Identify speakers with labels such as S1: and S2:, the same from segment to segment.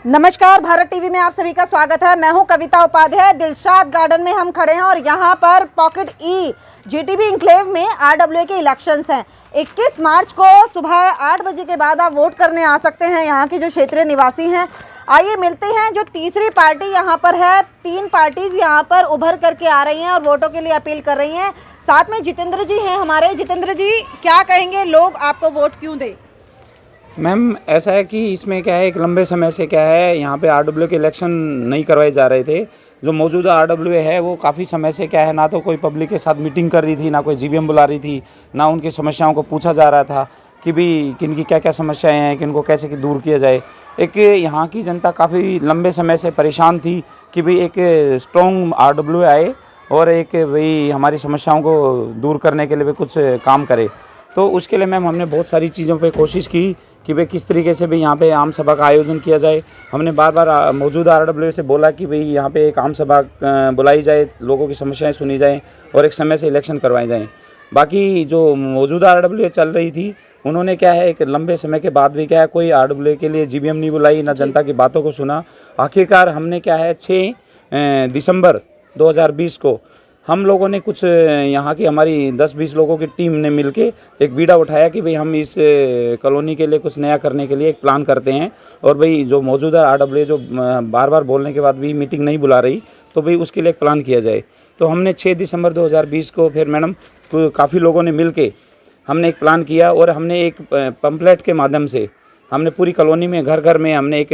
S1: नमस्कार, भारत टीवी में आप सभी का स्वागत है। मैं हूं कविता उपाध्याय। दिलशाद गार्डन में हम खड़े हैं और यहां पर पॉकेट ई जीटीबी इंक्लेव में आरडब्ल्यूए के इलेक्शंस हैं। 21 मार्च को सुबह 8 बजे के बाद आप वोट करने आ सकते हैं। यहां के जो क्षेत्रीय निवासी हैं, आइए मिलते हैं जो तीसरी पार्टी यहां पर है। 3 पार्टीज यहां पर उभर करके आ रही हैं और वोटों के लिए अपील कर रही हैं। साथ में जितेंद्र जी हैं हमारे। जितेंद्र जी, क्या कहेंगे, लोग आपको वोट क्यों दें?
S2: मैम, ऐसा है कि इसमें क्या है, एक लंबे समय से क्या है, यहाँ पे आरडब्ल्यू के इलेक्शन नहीं करवाए जा रहे थे। जो मौजूदा आरडब्ल्यू है वो काफ़ी समय से क्या है, ना तो कोई पब्लिक के साथ मीटिंग कर रही थी, ना कोई जीबीएम बुला रही थी, ना उनकी समस्याओं को पूछा जा रहा था कि भी किन की क्या क्या समस्याएं हैं, किनको कैसे दूर किया जाए। एक यहाँ की जनता काफ़ी लंबे समय से परेशान थी कि भाई एक स्ट्रॉन्ग आरडब्ल्यू आए और एक भाई हमारी समस्याओं को दूर करने के लिए भी कुछ काम करे। तो उसके लिए मैम हमने बहुत सारी चीज़ों पे कोशिश की कि भाई किस तरीके से भी यहाँ पे आम सभा का आयोजन किया जाए। हमने बार बार मौजूदा आरडब्ल्यू से बोला कि भाई यहाँ पे एक आम सभा बुलाई जाए, लोगों की समस्याएं सुनी जाएं और एक समय से इलेक्शन करवाए जाएं। बाकी जो मौजूदा आरडब्ल्यू चल रही थी, उन्होंने क्या है, एक लंबे समय के बाद भी क्या है, कोई आरडब्ल्यू के लिए जीबीएम नहीं बुलाई, ना जनता की बातों को सुना। आखिरकार हमने क्या है 6 दिसंबर 2020 को हम लोगों ने कुछ यहाँ की हमारी 10-20 लोगों की टीम ने मिलके एक बीड़ा उठाया कि भाई हम इस कॉलोनी के लिए कुछ नया करने के लिए एक प्लान करते हैं। और भाई जो मौजूदा आरडब्ल्यू जो बार बार बोलने के बाद भी मीटिंग नहीं बुला रही, तो भाई उसके लिए एक प्लान किया जाए। तो हमने 6 दिसंबर 2020 को फिर मैडम काफ़ी लोगों ने मिल के हमने एक प्लान किया और हमने एक पम्पलेट के माध्यम से हमने पूरी कॉलोनी में घर घर में हमने एक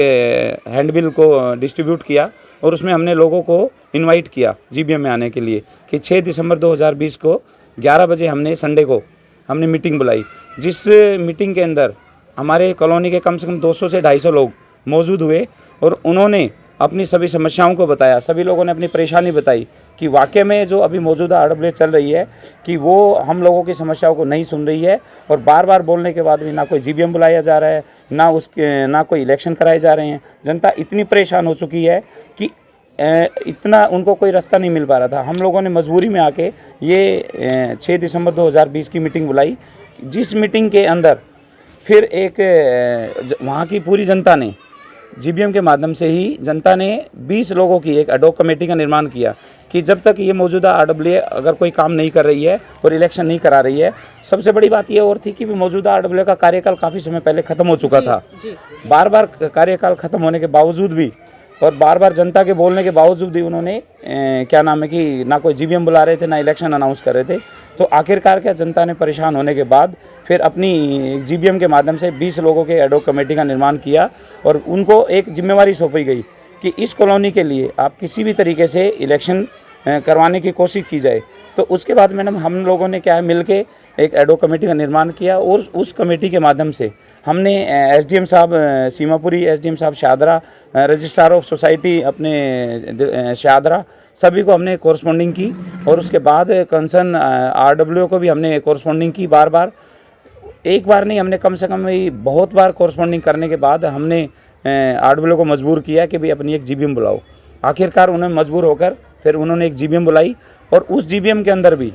S2: हैंडबिल को डिस्ट्रीब्यूट किया और उसमें हमने लोगों को इनवाइट किया जीबीएम में आने के लिए कि 6 दिसंबर 2020 को 11 बजे हमने संडे को हमने मीटिंग बुलाई। जिस मीटिंग के अंदर हमारे कॉलोनी के कम से कम 200 से 250 लोग मौजूद हुए और उन्होंने अपनी सभी समस्याओं को बताया। सभी लोगों ने अपनी परेशानी बताई कि वाकई में जो अभी मौजूदा आरडब्ल्यू चल रही है कि वो हम लोगों की समस्याओं को नहीं सुन रही है और बार बार बोलने के बाद भी ना कोई जीबीएम बुलाया जा रहा है, ना कोई इलेक्शन कराए जा रहे हैं। जनता इतनी परेशान हो चुकी है कि इतना उनको कोई रास्ता नहीं मिल पा रहा था। हम लोगों ने मजबूरी में आके ये 6 दिसंबर 2020 की मीटिंग बुलाई, जिस मीटिंग के अंदर फिर एक वहाँ की पूरी जनता ने जीबीएम के माध्यम से ही जनता ने 20 लोगों की एक एडॉक कमेटी का निर्माण किया कि जब तक ये मौजूदा आरडब्ल्यू अगर कोई काम नहीं कर रही है और इलेक्शन नहीं करा रही है। सबसे बड़ी बात ये और थी कि मौजूदा आरडब्ल्यू का कार्यकाल काफ़ी समय पहले ख़त्म हो चुका था। बार बार कार्यकाल ख़त्म होने के बावजूद भी और बार बार जनता के बोलने के बावजूद भी उन्होंने क्या नाम है कि ना कोई जीबीएम बुला रहे थे, ना इलेक्शन अनाउंस कर रहे थे। तो आखिरकार क्या जनता ने परेशान होने के बाद फिर अपनी जीबीएम के माध्यम से 20 लोगों के एडॉक कमेटी का निर्माण किया और उनको एक जिम्मेवारी सौंपी गई कि इस कॉलोनी के लिए आप किसी भी तरीके से इलेक्शन करवाने की कोशिश की जाए। तो उसके बाद मैडम हम लोगों ने क्या है मिलके एक एडॉक कमेटी का निर्माण किया और उस कमेटी के माध्यम से हमने एसडीएम साहब सीमापुरी, एसडीएम साहब शाहदरा, रजिस्ट्रार ऑफ सोसाइटी अपने शाहदरा, सभी को हमने कोरस्पॉन्डिंग की और उसके बाद कंसर्न आरडब्ल्यू को भी हमने कोरस्पॉन्डिंग की। बार बार एक बार नहीं, हमने कम से कम बहुत बार कोरस्पॉन्डिंग करने के बाद हमने आरडब्ल्यू को मजबूर किया कि भाई अपनी एक जीबीएम बुलाओ। आखिरकार उन्होंने मजबूर होकर फिर उन्होंने एक जीबीएम बुलाई और उस जीबीएम के अंदर भी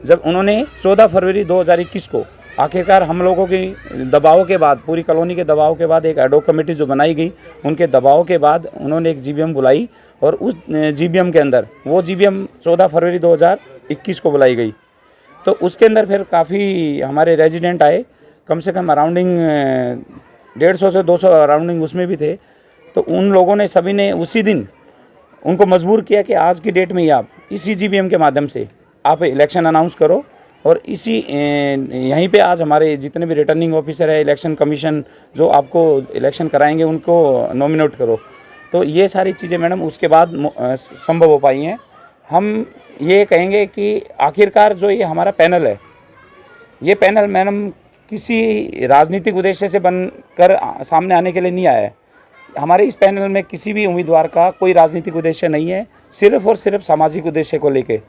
S2: जब उन्होंने 14 फरवरी 2021 को आखिरकार हम लोगों के दबाव के बाद, पूरी कॉलोनी के दबाव के बाद एक एडॉक कमेटी जो बनाई गई, उनके दबाव के बाद उन्होंने एक जीबीएम बुलाई और उस जीबीएम के अंदर वो जीबीएम 14 फरवरी 2021 को बुलाई गई। तो उसके अंदर फिर काफ़ी हमारे रेजिडेंट आए, कम से कम अराउंडिंग 150 से 200 अराउंडिंग उसमें भी थे। तो उन लोगों ने सभी ने उसी दिन उनको मजबूर किया कि आज की डेट में ही आप इसी जीबीएम के माध्यम से आप इलेक्शन अनाउंस करो और इसी यहीं पे आज हमारे जितने भी रिटर्निंग ऑफिसर है, इलेक्शन कमीशन जो आपको इलेक्शन कराएंगे, उनको नॉमिनेट करो। तो ये सारी चीज़ें मैडम उसके बाद संभव हो पाई हैं। हम ये कहेंगे कि आखिरकार जो ये हमारा पैनल है, ये पैनल मैडम किसी राजनीतिक उद्देश्य से बनकर सामने आने के लिए नहीं आया है। हमारे इस पैनल में किसी भी उम्मीदवार का कोई राजनीतिक उद्देश्य नहीं है, सिर्फ और सिर्फ सामाजिक उद्देश्य को लेके।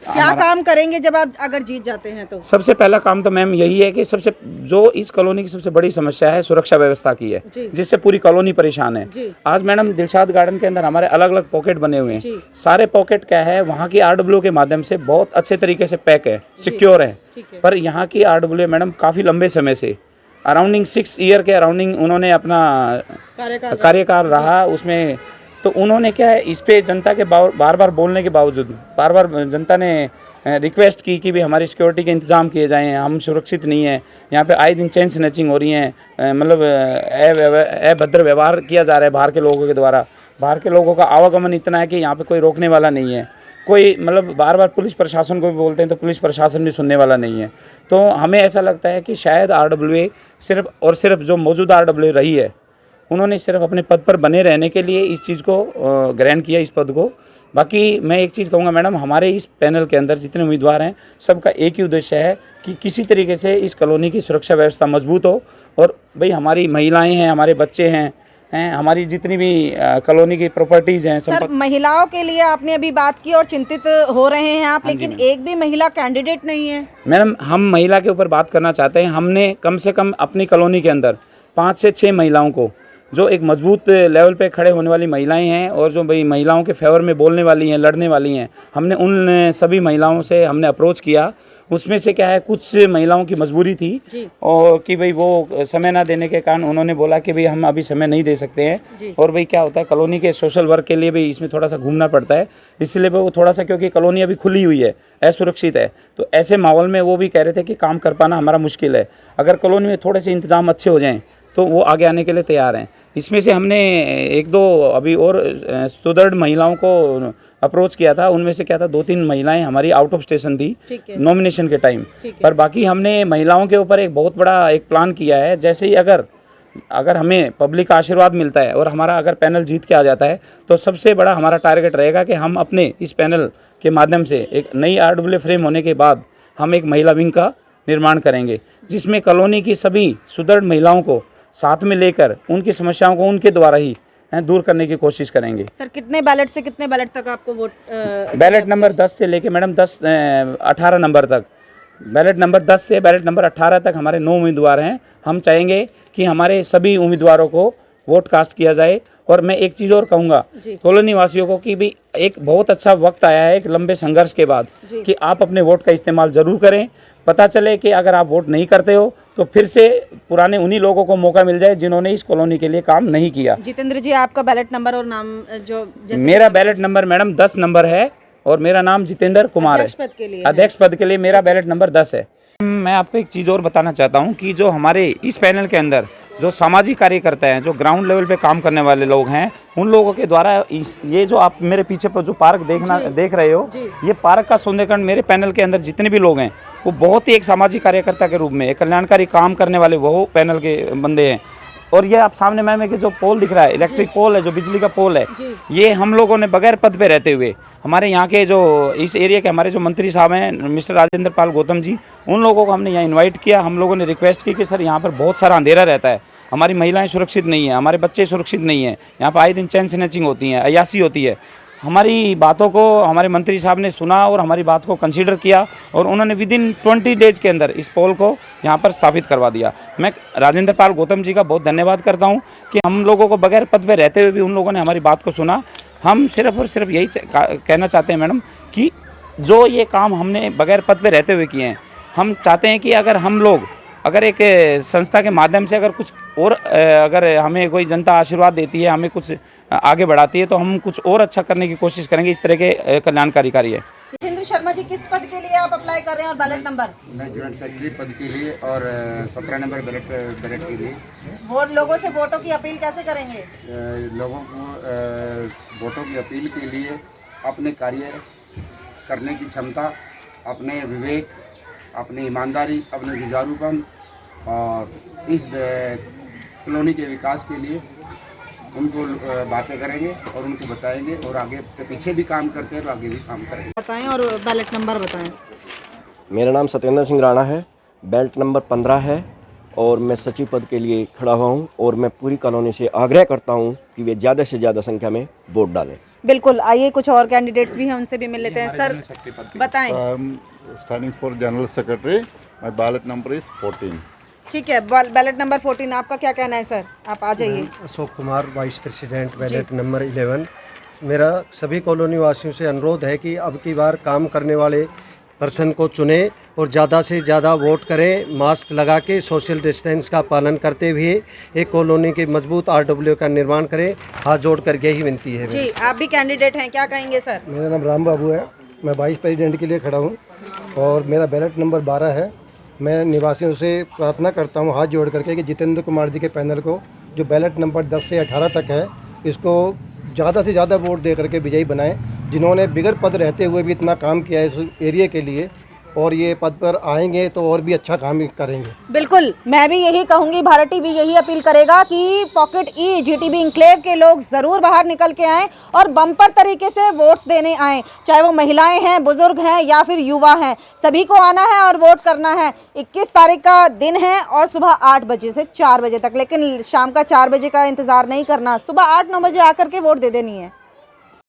S1: क्या काम करेंगे जब आप अगर जीत जाते हैं? तो
S2: सबसे पहला काम तो मैम यही है कि सबसे जो इस कॉलोनी की सबसे बड़ी समस्या है सुरक्षा व्यवस्था की है, जिससे पूरी कॉलोनी परेशान है। आज मैडम दिलशाद गार्डन के अंदर हमारे अलग अलग पॉकेट बने हुए हैं। सारे पॉकेट क्या है, वहाँ की आरडब्ल्यू के माध्यम से बहुत अच्छे तरीके से पैक है, सिक्योर है। पर यहाँ की आरडब्ल्यू मैडम काफ़ी लंबे समय से अराउंडिंग 6 ईयर के अराउंडिंग उन्होंने अपना कार्यकाल रहा उसमें। तो उन्होंने क्या है, इस पे जनता के बार बार बोलने के बावजूद बार बार जनता ने रिक्वेस्ट की कि भी हमारी सिक्योरिटी के इंतज़ाम किए जाएं, हम सुरक्षित नहीं हैं, यहाँ पे आए दिन चेन स्नैचिंग हो रही हैं, मतलब अभद्र व्यवहार किया जा रहा है बाहर के लोगों के द्वारा। बाहर के लोगों का आवागमन इतना है कि यहाँ पे कोई रोकने वाला नहीं है, कोई मतलब बार बार पुलिस प्रशासन को भी बोलते हैं तो पुलिस प्रशासन भी सुनने वाला नहीं है। तो हमें ऐसा लगता है कि शायद RWA सिर्फ और सिर्फ जो मौजूदा RWA रही है, उन्होंने सिर्फ अपने पद पर बने रहने के लिए इस चीज़ को ग्रहण किया, इस पद को। बाकी मैं एक चीज़ कहूँगा मैडम, हमारे इस पैनल के अंदर जितने उम्मीदवार हैं सबका एक ही उद्देश्य है कि किसी तरीके से इस कॉलोनी की सुरक्षा व्यवस्था मजबूत हो। और भाई हमारी महिलाएं हैं, हमारे बच्चे हैं, हमारी जितनी भी कॉलोनी की प्रॉपर्टीज़ हैं।
S1: सर, महिलाओं के लिए आपने अभी बात की और चिंतित हो रहे हैं आप, लेकिन एक भी महिला कैंडिडेट नहीं है।
S2: मैडम, हम महिला के ऊपर बात करना चाहते हैं। हमने कम से कम अपनी कॉलोनी के अंदर 5 से 6 महिलाओं को, जो एक मजबूत लेवल पे खड़े होने वाली महिलाएं हैं और जो भाई महिलाओं के फेवर में बोलने वाली हैं, लड़ने वाली हैं, हमने उन सभी महिलाओं से हमने अप्रोच किया। उसमें से क्या है, कुछ महिलाओं की मजबूरी थी और कि भाई वो समय ना देने के कारण उन्होंने बोला कि भाई हम अभी समय नहीं दे सकते हैं। और भाई क्या होता है, कॉलोनी के सोशल वर्क के लिए भी इसमें थोड़ा सा घूमना पड़ता है, इसलिए वो थोड़ा सा, क्योंकि कॉलोनी अभी खुली हुई है, असुरक्षित है, तो ऐसे माहौल में वो भी कह रहे थे कि काम कर पाना हमारा मुश्किल है। अगर कॉलोनी में थोड़े से इंतजाम अच्छे हो जाएँ तो वो आगे आने के लिए तैयार हैं। इसमें से हमने 1-2 अभी और सुदृढ़ महिलाओं को अप्रोच किया था। उनमें से क्या था, 2-3 महिलाएं हमारी आउट ऑफ स्टेशन थी नॉमिनेशन के टाइम पर। बाकी हमने महिलाओं के ऊपर एक बहुत बड़ा एक प्लान किया है। जैसे ही अगर हमें पब्लिक का आशीर्वाद मिलता है और हमारा अगर पैनल जीत के आ जाता है, तो सबसे बड़ा हमारा टारगेट रहेगा कि हम अपने इस पैनल के माध्यम से एक नई RWA फ्रेम होने के बाद हम एक महिला विंग का निर्माण करेंगे, जिसमें कॉलोनी की सभी सुदृढ़ महिलाओं को साथ में लेकर उनकी समस्याओं को उनके द्वारा ही दूर करने की कोशिश करेंगे।
S1: सर, कितने बैलेट से कितने बैलेट तक आपको वोट?
S2: बैलेट नंबर 10 से लेके मैडम 18 नंबर तक, बैलेट नंबर 10 से बैलेट नंबर 18 तक हमारे 9 उम्मीदवार हैं। हम चाहेंगे कि हमारे सभी उम्मीदवारों को वोट कास्ट किया जाए। और मैं एक चीज़ और कहूँगा कॉलोनी वासियों को कि भी एक बहुत अच्छा वक्त आया है एक लंबे संघर्ष के बाद, कि आप अपने वोट का इस्तेमाल ज़रूर करें। पता चले कि अगर आप वोट नहीं करते हो तो फिर से पुराने उन्हीं लोगों को मौका मिल जाए जिन्होंने इस कॉलोनी के लिए काम नहीं किया।
S1: जितेंद्र जी, आपका बैलेट नंबर और नाम?
S2: मेरा बैलेट नंबर मैडम 10 नंबर है और मेरा नाम जितेंद्र कुमार है। अध्यक्ष पद के लिए मेरा बैलेट नंबर 10 है। मैं आपको एक चीज़ और बताना चाहता हूँ कि जो हमारे इस पैनल के अंदर जो सामाजिक कार्यकर्ता हैं, जो ग्राउंड लेवल पे काम करने वाले लोग हैं, उन लोगों के द्वारा ये जो आप मेरे पीछे पर जो पार्क देख रहे हो, ये पार्क का सौंदर्यीकरण मेरे पैनल के अंदर जितने भी लोग हैं वो बहुत ही एक सामाजिक कार्यकर्ता के रूप में एक कल्याणकारी काम करने वाले वो पैनल के बंदे हैं। और ये आप सामने मैम के जो पोल दिख रहा है, इलेक्ट्रिक पोल है, जो बिजली का पोल है, ये हम लोगों ने बगैर पद पे रहते हुए हमारे यहाँ के जो इस एरिया के हमारे जो मंत्री साहब हैं मिस्टर राजेंद्र पाल गौतम जी, उन लोगों को हमने यहाँ इनवाइट किया। हम लोगों ने रिक्वेस्ट की कि सर यहाँ पर बहुत सारा अंधेरा रहता है, हमारी महिलाएं सुरक्षित नहीं है, हमारे बच्चे सुरक्षित नहीं है, यहाँ पर आए दिन चैन स्नैचिंग होती है, अयासी होती है। हमारी बातों को हमारे मंत्री साहब ने सुना और हमारी बात को कंसीडर किया और उन्होंने विदिन 20 डेज के अंदर इस पोल को यहाँ पर स्थापित करवा दिया। मैं राजेंद्र पाल गौतम जी का बहुत धन्यवाद करता हूँ कि हम लोगों को बगैर पद पे रहते हुए भी उन लोगों ने हमारी बात को सुना। हम सिर्फ और सिर्फ यही कहना चाहते हैं मैडम कि जो ये काम हमने बगैर पद पे रहते हुए किए हैं, हम चाहते हैं कि अगर हम लोग अगर एक संस्था के माध्यम से अगर कुछ और अगर हमें कोई जनता आशीर्वाद देती है, हमें कुछ आगे बढ़ाती है, तो हम कुछ और अच्छा करने की कोशिश करेंगे। इस तरह के कल्याणकारी कार्य है।
S1: जितेंद्र शर्मा जी, किस पद के लिए आप अप्लाई कर रहे हैं और बैलेट नंबर?
S3: मैं ज्वाइंट सेक्रेटरी पद के लिए और 17 नंबर बैलेट के लिए।
S1: वोट लोगों से वोटों की अपील कैसे करेंगे?
S3: लोगों को वोटों की अपील के लिए अपने कार्य करने की क्षमता, अपने विवेक, अपनी ईमानदारी, अपने जुझारूपन और इस कॉलोनी के विकास के लिए उनको बातें करेंगे और उनको बताएंगे और आगे पीछे भी काम करते हैं तो आगे भी काम करेंगे।
S1: बताएं और बैलेट नंबर बताएं।
S4: मेरा नाम सत्येंद्र सिंह राणा है, बैलेट नंबर 15 है और मैं सचिव पद के लिए खड़ा हुआ हूँ और मैं पूरी कॉलोनी से आग्रह करता हूँ कि वे ज़्यादा से ज़्यादा संख्या में वोट डालें।
S1: बिल्कुल, आइए कुछ और कैंडिडेट्स भी हैं, उनसे भी मिल लेते हैं। सर बताएं।
S5: Standing for general secretary, my ballot number is 14।
S1: ठीक है, बैलेट नंबर 14, आपका क्या कहना है सर? आप आ जाइए।
S6: Ashok Kumar, vice president, ballot number 11। मेरा सभी कॉलोनी वासियों से अनुरोध है कि अब की बार काम करने वाले पर्सन को चुने और ज़्यादा से ज़्यादा वोट करें, मास्क लगा के सोशल डिस्टेंस का पालन करते हुए एक कॉलोनी के मजबूत RWA का निर्माण करें। हाथ जोड़ कर यही विनती है।
S1: जी, आप भी कैंडिडेट हैं, क्या कहेंगे सर?
S7: मेरा नाम राम बाबू है, मैं वाइस प्रेसिडेंट के लिए खड़ा हूँ और मेरा बैलेट नंबर 12 है। मैं निवासियों से प्रार्थना करता हूँ हाथ जोड़ करके कि जितेंद्र कुमार जी के पैनल को जो बैलेट नंबर 10 से 18 तक है, इसको ज़्यादा से ज़्यादा वोट दे करके विजयी बनाएं, जिन्होंने बिगड़ पद रहते हुए भी इतना काम किया है इस एरिया के लिए, और ये पद पर आएंगे तो और भी अच्छा काम करेंगे।
S1: बिल्कुल, मैं भी यही कहूंगी, भारत टीवी यही अपील करेगा कि पॉकेट ई जीटीबी इंक्लेव के लोग ज़रूर बाहर निकल के आएँ और बम्पर तरीके से वोट्स देने आएँ, चाहे वो महिलाएं हैं, बुजुर्ग हैं या फिर युवा हैं, सभी को आना है और वोट करना है। 21 तारीख का दिन है और सुबह 8 बजे से 4 बजे तक, लेकिन शाम का 4 बजे का इंतज़ार नहीं करना, सुबह 8-9 बजे आकर के वोट दे देनी है।